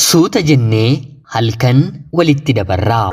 Suuta jennee halkan walitti dabarraa.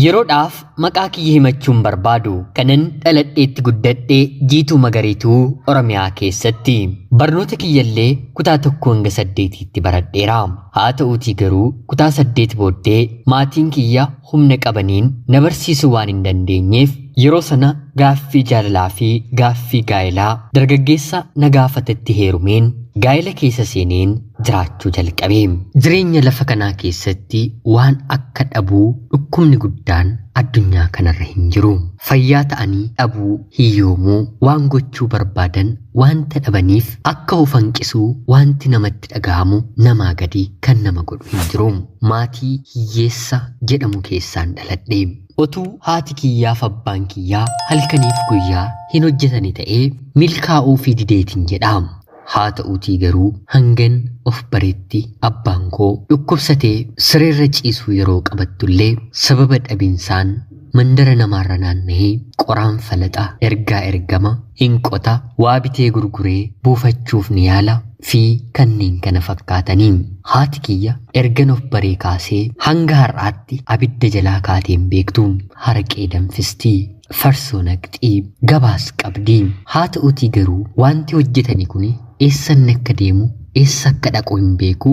Yeroodhaaf maqaa kiyya himachuun barbaadu kanan dhaladheetti guddadhee Jiituu Magariituu Oromiyaa keessatti barnoota kiyyallee kutaa 1 hanga 8tti baradheera. Haa ta'uutii garuu kutaa 8 booddee maatiin kiyya humna qabaniin na barsiisuu waan hin dandeenyeef yeroo sana gaaffii jaalalaa fi gaaffii gaa'elaa dargaggeessa na gaafatetti heerumeen gaa'ela keessa seeneen jiraachuu jalqabe. Jireenya lafa kanaa keessatti waan akka dhabuu dhukkubni guddaan addunyaa kanarra hin jiru. Fayyaa ta'anii dhabuu, hiyyoomuu, waan gochuu barbaadan wanta dhabaniif akka of hanqisuu wanti namatti dhaga'amu namaa gadi kan nama godhu hin jiru. Maatii hiyyeessa jedhamu keessaan dhaladhe. Otuu haati kiyyaaf abbaan kiyyaa halkaniif guyyaa hin hojjetani ta'ee milkaa'uu fi dideetiin jedhama. Haa ta'uutii garuu hangan of bareetti abbaan koo dhukkubsatee sireerra ciisuu yeroo qabattullee sababa dhabiinsaan mandara namaarra naanna'ee qoraan falaxa ergaa ergama hin qota waa bitee gurguree buufachuuf ni yaala fi kanneen kana fakkaataniin haati kiyya ergan of baree kaasee hanga har'aatti abidda jalaa kaateen beektu haraqee danfistii. Farsoo naqxii gabaas qabdii. Haa ta'uutii garuu wanti hojjetani kuni eessan akka deemu eessa akka dhaqu hin beeku.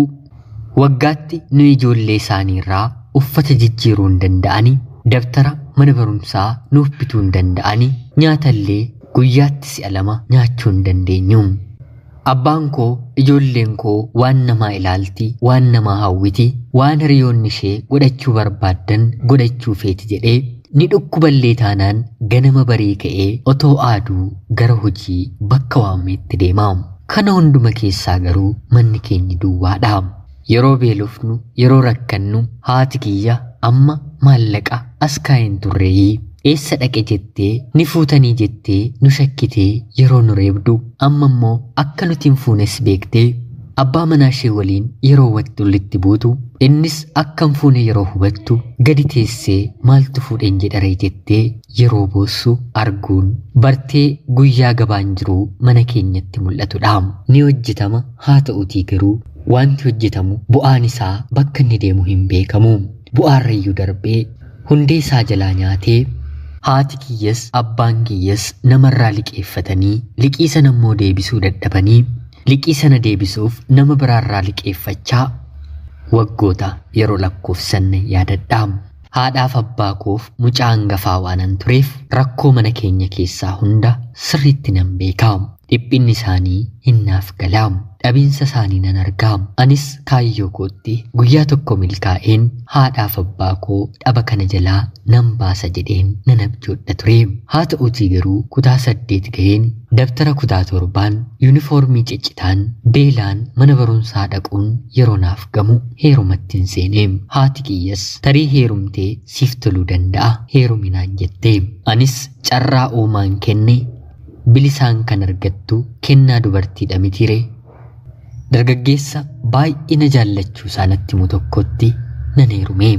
Waggaatti nu ijoollee isaaniirraa uffata jijjiiruu hin danda'ani, dabtara mana barumsaa nuuf bituu hin danda'ani, nyaatallee guyyaatti 2 nyaachuu hin dandeenyu. Abbaan koo ijoolleen koo waan namaa ilaalti, waan namaa hawwiti, waan hiriyoonni ishee godhachuu barbaaddan godhachuu feeti jedhee ni dhukkuballee taanaan ganama barii ka'ee otoo aaduu gara hojii bakka waameetti deema. Kana hunduma keessaa garuu manni keenya duwwaadha. Yeroo beelofnu, yeroo rakkannu haati kiyya amma maallaqa as kaa'een turreeyii eessa dhaqe jettee ni fuutanii jettee nu shakkitee yeroo nu reebdu amma immoo akka nuti hin fuunes beektee abbaa manaa ishee waliin yeroo walitti buutu innis akka hin fuune yeroo hubattu gadi teessee maaltu fuudheen jedharee jettee yeroo boossu arguun bartee guyyaa gabaan jiruu mana keenyatti mul'atudha. Ni hojjetama haa ta'uutii garuu wanti hojjetamu bu'aan isaa bakka inni deemu hin beekamu. Bu'aarrayyuu darbee hundee isaa jalaa nyaatee haati kiyyas abbaan kiyyas namarraa liqeeffatanii liqii sana immoo deebisuu dadhabanii liqii sana deebisuuf nama biraarraa liqeeffachaa waggoota yeroo lakkoofsan yaadadha. Haadhaaf abbaa koof mucaa hangafaa waanan tureef rakkoo mana keenya keessaa hunda sirriitti nan beeka. Dhiphinni isaanii hinnaaf gala. Dhabiinsa isaanii nan arga. Anis kaayyoo kootti guyyaa tokko milkaa'een haadhaaf abbaa koo dhaba kana jalaa nan baasa jedheen nan abjoodha ture. Haa ta'uutii garuu kutaa 8 ga'een dabtara kutaa 7 yuunifoormii ciccitaan beelaan mana barumsaa dhaquun yeroo naaf gamu heerumatti hin seene. Haati kiyyas tarii heerumtee siif toluu danda'a heeruminaan jette. Anis carraa uumaan kenne bilisaan kan argattu kennaa dubartiidha mitire. Dargaggeessa baay'ina jaallachuu isaanitti himu tokkotti nan heerume.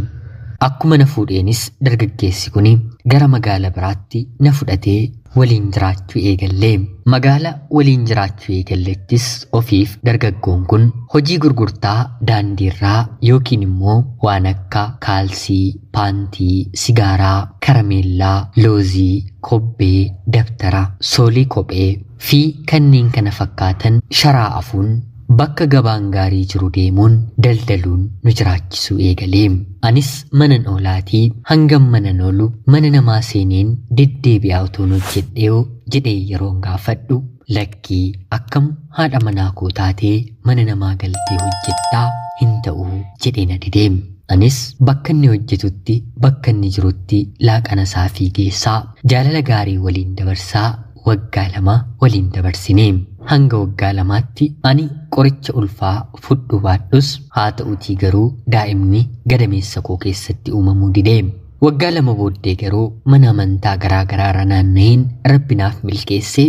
Akkuma na fuudheenis dargaggeessi kuni gara magaala biraatti na fudhatee waliin jiraachuu eegalle. Magaala waliin jiraachuu eegallettis ofiif dargaggoon kun hojii gurgurtaa daandiirraa yookiin immoo waan akka kaalsii, paantii, sigaaraa, karameellaa, loozii, kobbee, dabtara, soolii kophee fi kanneen kana fakkaatan sharaa afuun bakka gabaan gaarii jiru deemuun daldaluun nu jiraachisuu eegalee. Anis manan oolaatii hangam manan oolu mana namaa seeneen deddeebi'aa utuun hojjedhee jedhee yeroon gaafadhu lakkii akkam haadha manaa koo taatee mana namaa galtee hojjedhaa hin ta'uu jedhee na didee. Anis bakka inni hojjetutti bakka inni jirutti laaqana isaa fiigeessaa jaalala gaarii waliin dabarsaa waggaa 2 waliin dabarsine. Hanga waggaa 2tti ani qoricha ulfaa fudhu baadhus haa ta'uutii garuu daa'imni gadameessa koo keessatti uumamuu didee. Waggaa 2 booddee garuu mana amantaa garaagaraarra naanna'een rabbinaaf milkeessee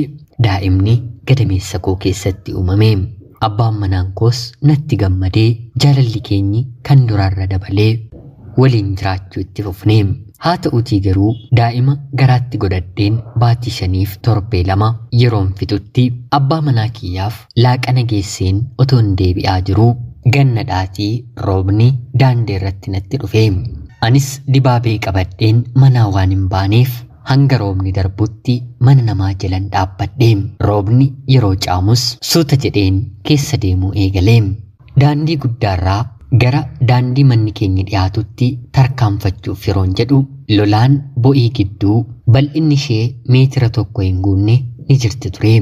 daa'imni gadameessa koo keessatti uumame. Abbaan manaan koos natti gammadee jaalalli keenyi kan duraarra dabalee waliin jiraachuu itti fufne. haa ta'uutii garuu daa'ima garaatti godhadheen baatii 5 torbee 2 yeroon fixutti abbaa manaa kiyyaaf laaqana geesseen otoon deebi'aa jiruu ganna dhaatii roobni daandii irratti natti dhufe. Anis dibaabee qabadheen manaa waan hin baaneef hanga roobni darbutti mana namaa jalan dhaabbadhe. Roobni yeroo caamus suuta jedheen keessa deemuu eegale. Daandii guddaarraa gara daandii manni keenya dhiyaatutti tarkaanfachuuf yeroon jedhu lolaan bo'ii gidduu bal'inni ishee meetira 1 hin guunne ni jirti ture.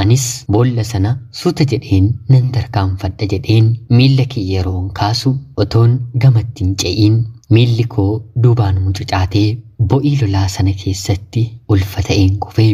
Anis boolla sana suuta jedheen nan tarkaanfadha jedheen miilla kiyya yeroon kaasu otoon gamatti hin ce'iin miilli koo duubaan mucucaatee bo'ii lolaa sana keessatti ulfa ta'een kufe.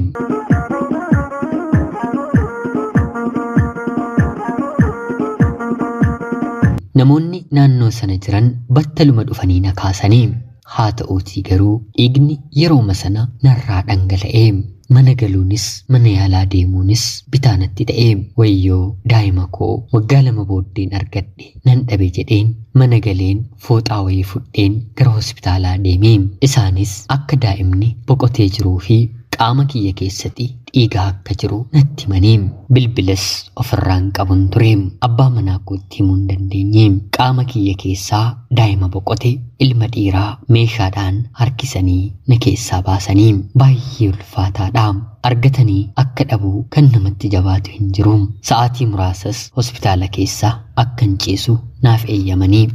Namoonni naannoo sana jiran battaluma dhufanii na kaasanii. Haa ta'uutii garuu dhiigni yerooma sana narraa dhangala'ee. Mana galuunis mana yaalaa deemuunis bitaanatti ta'ee. Wayyoo daa'ima koo waggaa 2 booddeen argadhe nan dhabe jedheen mana galeen fooxaa wayii fudheen gara hospitaalaa deemee. Isaanis akka daa'imni boqotee jiruu fi qaama kiyya keessatti dhiiga akka jiru natti himanii. Bilbilas ofirraan qabun ture. Abbaa manaa kootti himuu hin dandeenye. Qaama kiyya keessaa daa'ima boqote ilma dhiiraa meeshaadhaan harkisanii na keessaa baasanii. Baay'ee ulfaataadha. Argatanii akka dhabuu kan namatti jabaatu hin jiru. Sa'aatii muraasas hospitaala keessa akkan ciisu naaf eeyyamanii.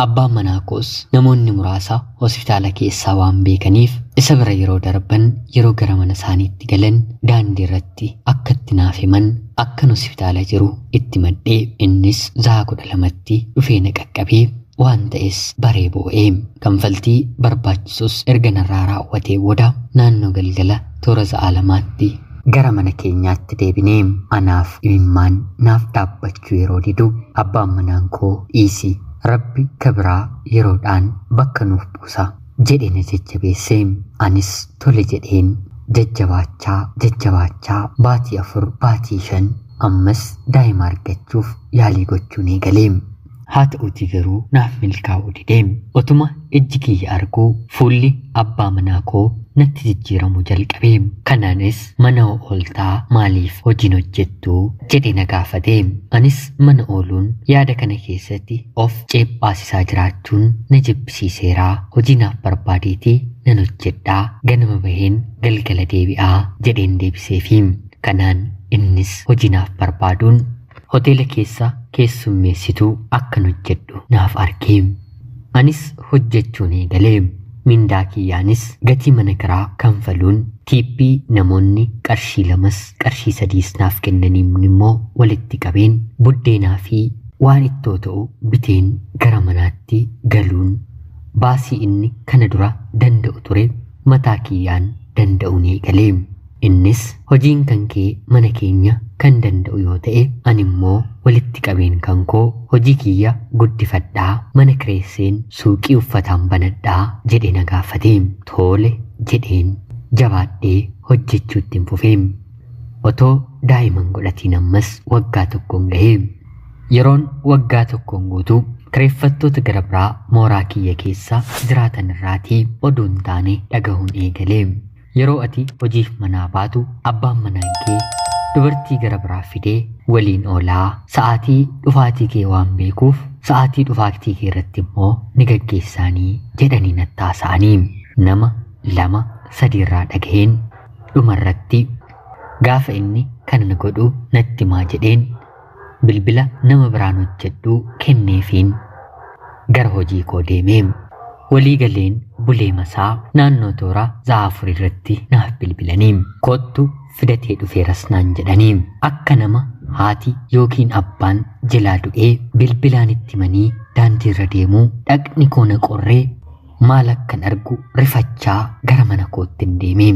Abbaan manaa koos namoonni muraasa hospitaala keessaa waan beekaniif isa bira yeroo darban yeroo gara mana isaaniitti galan daandii irratti akka itti naaf himan akkan hospitaala jiru itti maddee innis za'a 12tti dhufee na qaqqabee waan ta'es baree boo'ee. Kanfaltii barbaachisus erga narraa raawwatee booda naannoo galgala toora za'a 2tti gara mana keenyaatti deebinee. Anaaf imimmaan naaf dhaabbachuu yeroo didu abbaan manaan koo dhiisi. Rabbi kabraa yeroodhaan bakka nuuf buusa jedhee na jajjabeesse. Anis tole jedheen jajjabaachaa baatii 4 baatii 5 ammas daa'ima argachuuf yaalii gochuun eegalee. Haa ta'uutii garuu naaf milkaa'uu didee. Otuma ijji kiyya arguu fuulli abbaa manaa koo natti jijjiiramuu jalqabee. Kanaanis mana ooltaa maaliif hojiin hojjettu jedhee na gaafate. Anis mana ooluun yaada kana keessatti of ceephaasisaa jiraachuun na jibbisiiseera. Hojii naaf barbaadeetii nan hojjedhaa ganama baheen galgala deebi'aa jedheen deebiseefi. Kanaan innis hojii naaf barbaaduun hoteela keessa keessummeessituu akkan hojjedhu naaf argee. Anis hojjechuun eegalee. Mindaa kiyyaanis gatii mana kiraa kanfaluun tiippii namoonni qarshii 2 qarshii 3 naaf kennaniin immoo walitti qabeen buddeenaa fi waan ittoo ta'u biteen gara manaatti galuun baasii inni kana dura danda'u ture mataa kiyyaan danda'uun eegalee. Innis hojiin kan kee mana keenya kan danda'u yoo ta'e ani immoo walitti qabeen kan koo hojii kiyya guddifadhaa mana kireesseen suuqii uffataan banadhaa jedhee na gaafate. Tole jedheen jabaadhee hojjechuutti fufee. Otoo daa'iman godhatiin ammas waggaa 1 gahee. Yeroon waggaa 1 guutuu kireeffattoota gara biraa mooraa kiyya keessa jiraatan irraatii oduun taane dhagahuun eegalee. Yeroo ati hojiif manaa baatu abbaan manaan kee dubartii gara biraa fidee waliin oolaa. Sa'aatii dhufaatii kee waan beekuuf sa'aatii dhufaatii kee irratti immoo ni gaggeessaanii jedhanii natti haasa'anii. Nama 2 3 irraa dhagaheen dhumarratti gaafa inni kana na godhu natti himaa jedheen bilbila nama biraan hojjedhu kenneefiin gara hojii koo deemee. Walii galeen bulee masaa naannoo toora za'a 4 irratti naaf bilbilanii. Kottu fidatee dhufeeras naan jedhanii. Akka nama haati yookiin abbaan jalaa du'ee bilbilaan itti himanii daandii irra deemuu dhaqni koo na qorree maal akkan argu rifachaa gara mana kootti deemee.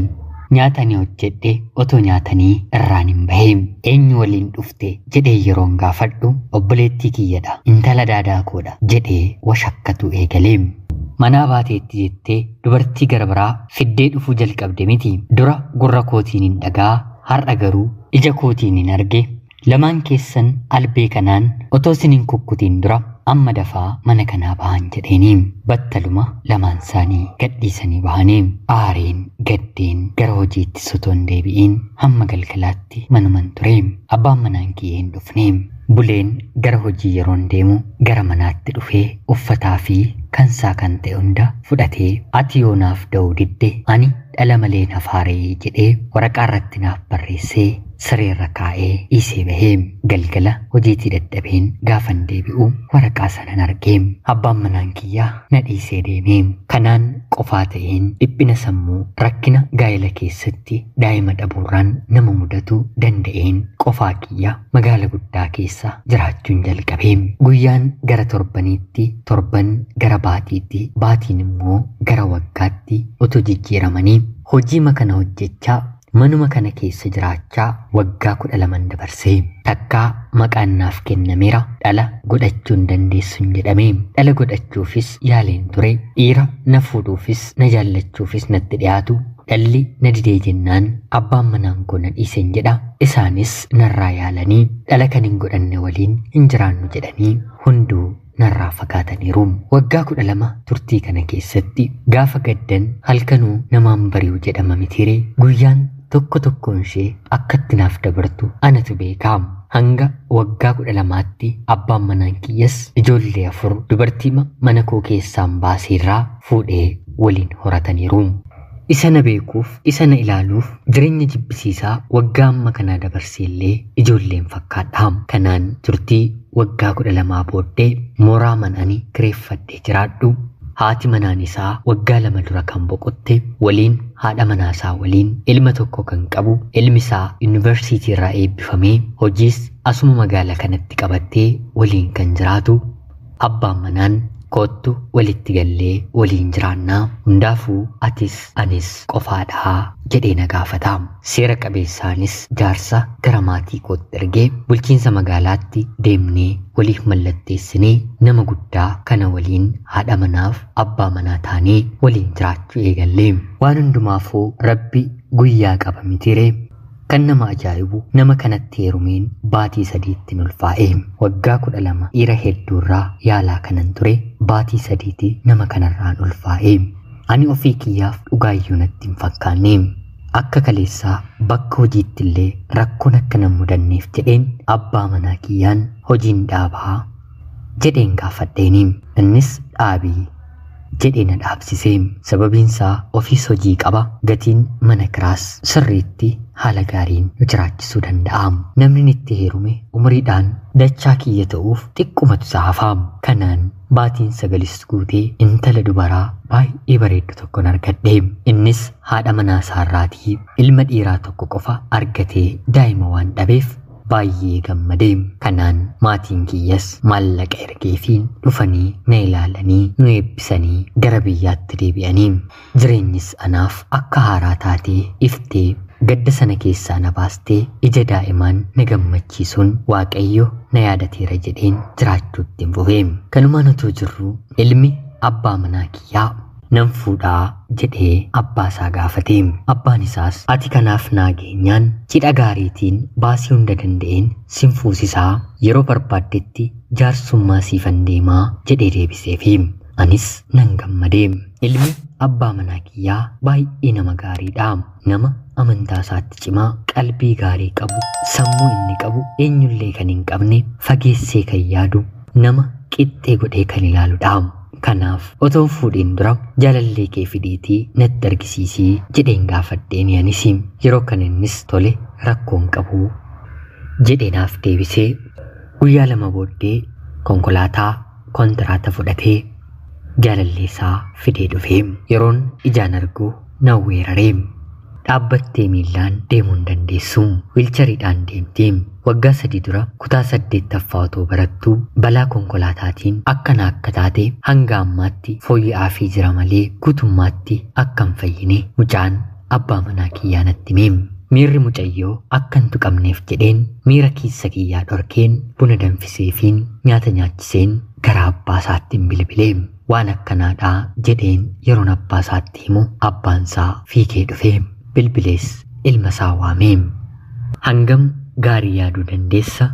Nyaatanii hojjedhe otoo nyaatanii irraan hin bahee. Eenyu waliin dhufte jedhee yeroon gaafadhu obboleettii kiyyadha intala daadaa koodha jedhee washakkatu eegalee. Manaa baateetti jettee dubartii gara biraa fiddee dhufuu jalqabde miti. Dura gurra kootiin hin dhagaa har'a garuu ija kootiin hin arge. Lamaan keessan albee kanaan otoo isin hin kukkutiin dura amma dafaa mana kanaa bahan jedheeniim. Battaluma lamaan isaanii gadhiisanii bahaniim. Aariin gaddeen gara hojiitti sotoon deebi'iin hamma galgalaatti manuman tureem. Abbaan manaan kiyyee hin dhufneem. Buleen gara hojii yeroon deemu gara manaatti dhufee uffataa fi kansaa kan ta'e hunda fudhatee ati yoo naaf da'uu didde ani dhala malee naaf haaree jedhee waraqaa irratti naaf barreessee sireerra kaa'ee dhiisee baheem. Galgala hojiitti dadhabeen gaafan deebi'u waraqaa sanan argeem. Abbaan manaan kiyyaa na dhiisee deemeem. Kanaan qofaa ta'een dhiphina sammuu rakkina gaa'ela keessatti daa'ima dhabuurraan nama mudatu danda'een qofaa kiyya magaala guddaa keessa jiraachuun jalqabeem. Guyyaan gara torbaniitti, torban gara baatiitti, baatiin immoo gara waggaatti utuu jijjiiramanii hojii makana hojjechaa manuma kana keessa jiraachaa waggaa 12 dabarsee. Takkaa maqaan naaf kennameera dhala godhachuun dandeessuun jedhameem. Dhala godhachuufis yaaleen ture. Dhiira na fuudhuufis na jaallachuufis natti dhiyaatu dhalli na didee jennaan abbaan manaan koo na dhiisen jedha. Isaanis narraa yaalanii dhala kan hin godhanne waliin hin jiraannu jedhanii hunduu narraa fagaataniiru. Waggaa 12 turtii kana keessatti gaafa gaddan halkanuu namaan bari'u jedhama mitiire. Guyyaan tokko tokkoon ishee akkatti naaf dabartu anatu beekaam. Hanga waggaa 12tti abbaan manaan kiyyas ijoollee 4 dubartii mana koo keessaan baaseerraa fuudhee waliin horataniiru. Isa na beekuuf, isa na ilaaluuf jireenya jibbisiisaa waggaa amma kanaa dabarseellee ijoolleen fakkaadhaam. Kanaan turtii waggaa 12 booddee mooraa mananii kireeffadhee jiraadhu. Haati manaan isaa waggaa 2 dura kan boqotte waliin haadha manaasaa waliin ilma tokko kan qabu. Ilmi isaa yuunivarsiitii irraa eebbifamee hojiis asuma magaala kanatti qabattee waliin kan jiraatu. Abbaan manaan kottu walitti gallee waliin jiraannaa hundaafuu atis anis qofaadhaa jedhee na gaafataam. Seera qabeessaanis jaarsa gara maatii kootti ergee bulchiinsa magaalaatti deemnee waliif mallatteessinee nama guddaa kana waliin haadha manaaf abbaa manaa taanee waliin jiraachuu eegallee. Waan hundumaafuu rabbi guyyaa qaba mitiire. Kan nama ajaa'ibu nama kanatti heerumeen baatii 3tti ulfaa'e. Waggaa 12 dhiira hedduurraa yaalaa kanan ture baatii 3tti nama kanarraan ulfaa'e. Ani ofii kiyyaaf dhugaayyuu natti hin fakkaanne. Akka kaleessaa bakka hojiitti illee rakkoon akka nan mudanneef jedheen abbaa manaa kiyyaan hojiin dhaabaa jedheen gaafadheeni. Innis dhaabii jedhee na dhaabsisee. Sababiinsaa ofiis hojii qaba. Gatiin mana kiraas sirriitti haala gaariin nu jiraachisuu danda'am. Namni itti heerume umriidhaan dachaa kiyya ta'uuf xiqqumatu isa hafaam. Kanaan baatiin 9 guutee intala dubaraa baay'ee bareeddu tokkon argadhe. Innis haadha manaasaarraatii ilma dhiiraa tokko qofa argatee daa'ima waan dhabeef baay'ee gammadee. Kanaan maatiin kiyyas maallaqa ergeefiin dhufanii na ilaalanii nu eebbisanii gara biyyaatti deebi'anii. Jireenyis anaaf akka haaraa taatee iftee gadda sana keessaa na baastee ija daa'imaan na gammachiisuun Waaqayyo na yaadateera jedheen jiraachuutti hin fufee. Kanumaan utuu jirru ilmi abbaa manaa kiyyaa nan fuudhaa jedhee abbaa isaa gaafate. Abbaan isaas ati kanaaf naageenyaan cidha gaariitiin baasii hunda danda'een sin fuusisaa yeroo barbaaddetti jaarsummaa siifan deemaa jedhee deebiseefi. Anis nan gammadee. Ilmi abbaa manaa kiyyaa baay'ee nama gaariidha. Nama amantaa isaatti cimaa, qalbii gaarii qabu, sammuu inni qabu eenyullee kan hin qabne, fageessee kan yaadu, nama qixxee godhee kan ilaaludha. Kanaaf otoo fuudhiin dura jaalallee kee fideetii natti argisiisii jedheen gaafadheen. Anis yeroo kan innis tole rakkoon qabu jedheenaaf deebisee. Guyyaa 2 booddee konkolaataa kontiraata fudhatee jaalallee isaa fidee dhufee. Yeroon ijaan argu na weeraree. Dhaabbattee miillaan deemuu hin dandeessu. Wiilchariidhaan deemtee. Waggaa 3 dura kutaa 8ffaa otoo barattuu balaa konkolaataatiin akkana akka taate hanga ammaatti fooyya'aafii jira malee guutummaatti akka hin fayyine mucaan abbaa manaa kiyyaa natti hime. Miirri mucayyoo akka hin tuqamneef jedheen miira keessa kiyyaa dhorkeen buna danfiseefiin nyaata nyaachiseen gara abbaa isaatti bilbilee. Waan akkanaadhaa jedheen yeroon abbaa isaatti himu abbaan isaa fiigee dhufee bilbilees ilma isaa waamee. Hangam gaarii yaaduu dandeessa?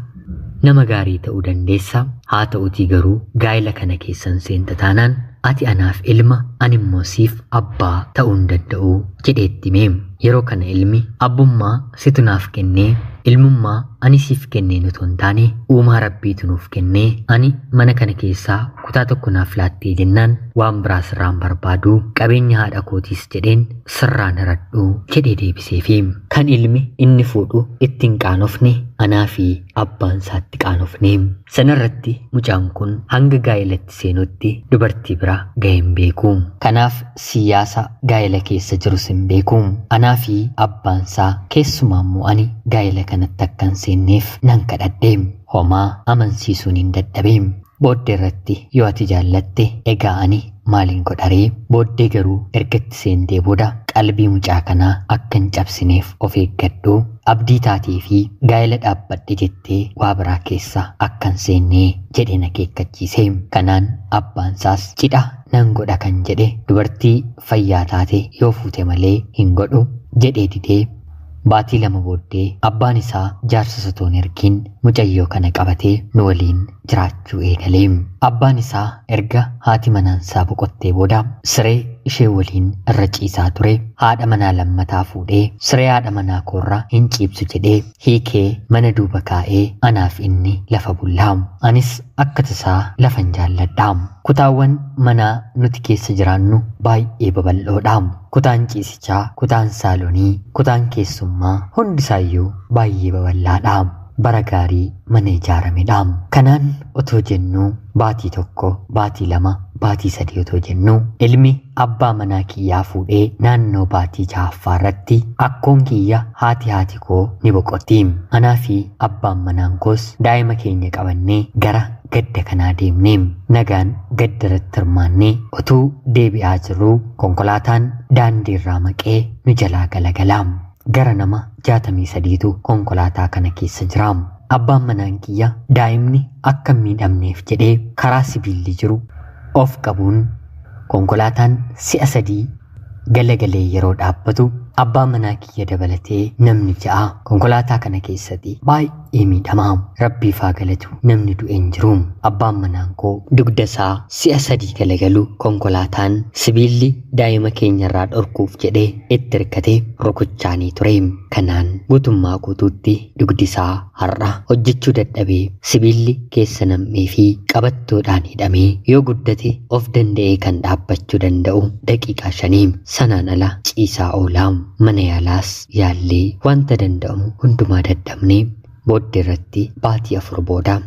Nama gaarii ta'uu dandeessa? haa ta'utii garuu gaa'ela kana keessan seenta taanaan ati anaaf ilma ani immoo siif abbaa ta'uu hin danda'u jedheetti hime. Yeroo kana ilmi abbummaa situ naaf kennee ilmummaa ani siif kennee utuu hin taane uumaa rabbiitu nuuf kennee ani mana kana keessaa kutaa tokko naaf laattee jennaan waan biraa sirraan barbaadu qabeenya haadha kootiis jedheen sirraan hiradhu jedhee deebiseefi. Kan ilmi inni fuudhu ittiin qaanofne anaa fi abbaan isaatti qaanofne. Sanarratti mucaan kun hanga gaa'elatti seenutti dubartii bira ga'ee hin beeku. Kanaaf siyaasa gaa'ela keessa jirus hin beeku. Anaa fi abbaan isaa keessumaa immoo ani gaa'ela kanatti akkan seenneef nan kadhadhe. Homaa amansiisuun hin dadhabe. Booddee irratti yoo ati jaallatte egaa ani maaliin godharee? Booddee garuu ergatti seentee booda qalbii mucaa kanaa akka hin cabsineef of eeggadhu. Abdii taatee fi gaa'ela dhaabbadhe jettee waa biraa keessa akka hin seennee jedheen akeekkachiise. Kanaan abbaan isaas cidha nan godha kan jedhe dubartii fayyaa taate yoo fuute malee hin godhu jedhee didee. Baatii lama booddee abbaan isaa jaarsa sotoon ergiin mucayyoo kana qabatee nu waliin jiraachuu eegalee. Abbaan isaa erga haati manaa boqottee booda siree ishee waliin irra ciisaa ture. Haadha manaa lammataa fuudhee siree haadha manaa koorraa hin ciibsu jedhee hiikee mana duuba kaa'ee anaaf inni lafa bullaa. Anis akka tasaa lafan jaalladha. Kutaawwan manaa nuti keessa jiraannu baay'ee babal'oodha. Kutaan ciisichaa, kutaan saalonii, kutaan keessummaa hundisaayyuu baay'ee babal'aadha. Bara gaarii mana ijaaramedha. Kanaan otoo jennuu baatii tokko, baatii lama, baatii sadii otoo jennuu ilmi abbaa manaa kiyyaa fuudhee naannoo baatii jahaffaa irratti akkoon kiyya haati koo ni boqotti. Anaa fi abbaan manaan koos daa'ima keenya qabannee gara gadda kanaa deemnee nagaan gadda irratti hirmaannee utuu deebi'aa jirruu konkolaataan daandii irraa maqee nu jalaa galagala. Gara nama 63tu konkolaataa kana keessa jira. Abbaan manaan kiyya daa'imni akka hin miidhamneef jedhee karaa sibiilli jiru of qabuun konkolaataan si'a 3 galagalee yeroo dhaabbatu abbaan manaa kiyya dabalatee namni 6 konkolaataa kana keessatti baay'ee miidhamaa. Rabbiif haa galatu namni du'e hin jiru. Abbaan manaan koo dugda isaa si'a 3 galagalu konkolaataan sibiilli daa'ima keenyarraa dhorkuuf jedhee itti hirkatee rukuchaanii ture. Kanaan guutummaa guutuutti dugdi isaa har'a hojjechuu dadhabee sibiilli keessa nam'ee fi qabattoodhaan hidhamee yoo guddate of danda'ee kan dhaabbachuu danda'u daqiiqaa 5 sanaan ala ciisaa oolaa. Mana yaalaas yaallee wanta danda'amu hundumaa dadhabnee booddee irratti baatii 4 booda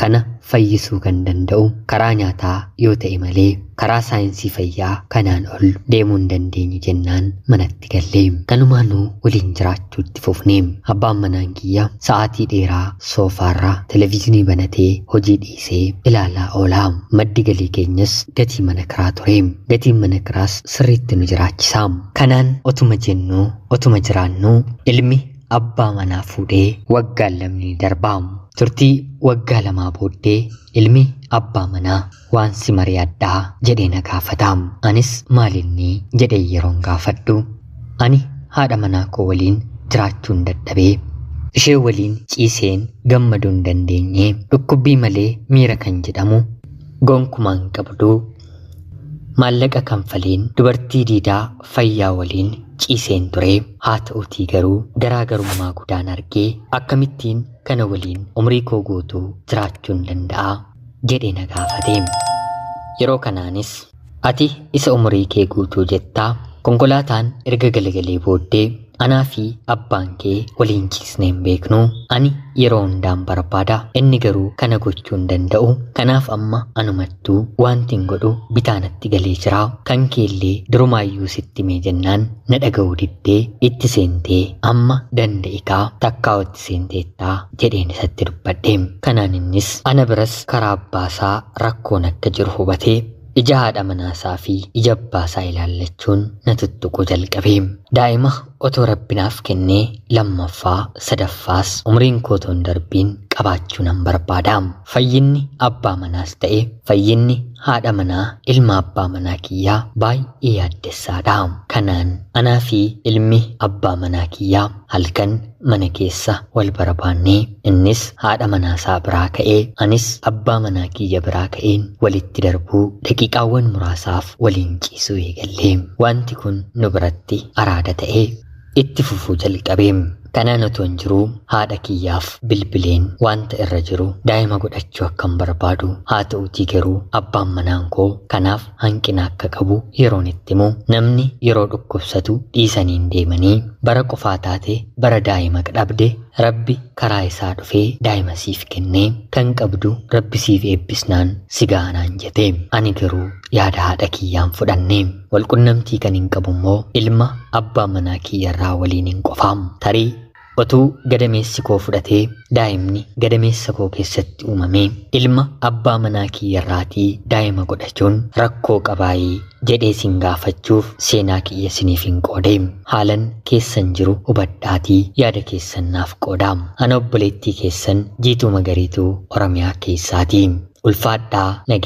kana fayyisuu kan danda'u karaa nyaataa yoo ta'e malee karaa saayinsii fayyaa kanaan ol deemuu hin dandeenyu jennaan manatti gallee. Kanumaanuu waliin jiraachuutti fufnee. Abbaan manaan kiyya sa'aatii dheeraa soofaarraa televezyiinii banatee hojii dhiisee ilaalaa oolaa. Maddi galii keenyas gatii mana kiraa ture. Gatiin mana kiraas sirriitti nu jiraachisa. Kanaan otuma jennuu otuma jiraannuu ilmi abbaa manaa fuudhee waggaan lamni darbaa. Turtii waggaa lamaa booddee ilmi abbaa manaa waan si mari'adhaa jedhee na gaafata. Anis maalinni jedhee yeroon gaafadhu ani haadha manaa koo waliin jiraachuun dadhabee ishee waliin ciiseen gammaduu hin dandeenye dhukkubbii malee miira kan jedhamu gonkumaan qabdu maallaqa kanfaleen dubartii diidaa fayyaa waliin ciiseen ture. Haa ta'utii garuu garaagarummaa guddaan argee akkamittiin kana waliin umrii koo guutuu jiraachuun danda'a jedhee na gaafate. Yeroo kanaanis ati isa umrii kee guutuu jettaa konkolaataan erga galagalee booddee anaa fi abbaan kee waliin ciisnee hin beeknu. Ani yeroo hundaan barbaada inni garuu kana gochuu hin danda'u. Kanaaf amma anumattuu wanti hin godhu bitaanatti galee jira. Kan keellee durumaayyuu sitti mee jennaan na dhaga'uu diddee itti seentee amma danda'ikaa takkaawatti seenteettaa jedheen isatti dubbadhe. Kanaan innis ana biras karaa abbaasaa rakkoon akka jiru hubatee ija haadha manaasaa fi ija abbaasaa ilaallachuun na tuttuquu jalqabe. Daa'ima otoo rabbinaaf kennee lammaffaa sadaffaas umriin kootoon darbiin qabaachuu nan barbaada. Fayyinni abbaa manaas ta'e fayyinni haadha manaa ilma abbaa manaa kiyyaa baay'ee yaaddessaadha. Kanaan anaa fi ilmi abbaa manaa kiyyaa halkan mana keessa wal barbaannee innis haadha manaa isaa biraa ka'ee anis abbaa manaa kiyya biraa ka'een walitti darbuu daqiiqaawwan muraasaaf waliin ciisuu eegallee. Wanti kun nu biratti araada ta'ee itti fufuu jalqabeem. Kanaan otoo hin jiruu haadha kiyyaaf bilbileen wanta irra jiru daa'ima godhachuu akkan barbaadu haa ta'uutii garuu abbaan manaa koo kanaaf hanqina akka qabu yeroon itti himu namni yeroo dhukkubsatu dhiisaniin deemanii bara qofaa taate bara daa'ima dhabde Rabbi karaa isaa dhufee daa'ima siif kennee kan qabdu Rabbi siif eebbisnaan si gaanaan jedhe. Ani garuu yaada haadha kiyyaan fudhanne walqunnamtii kan hin qabu immoo ilma abbaa manaa kiyyarraa waliin hin qofaam. Tarii otuu gadameessi koo fudhatee daa'imni gadameessa koo keessatti uumamee ilma abbaa manaa kiyyarraatii daa'ima godhachuun rakkoo qabaayii jedhee sin gaafachuuf seenaa kiyya siniif hin qoodeem. Haalan keessan jiru hubadhaatii yaada keessan naaf qoodaam. Ana obboleettii keessan Jiituu Magariituu Oromiyaa keessaatii. Ulfaadhaa nagee.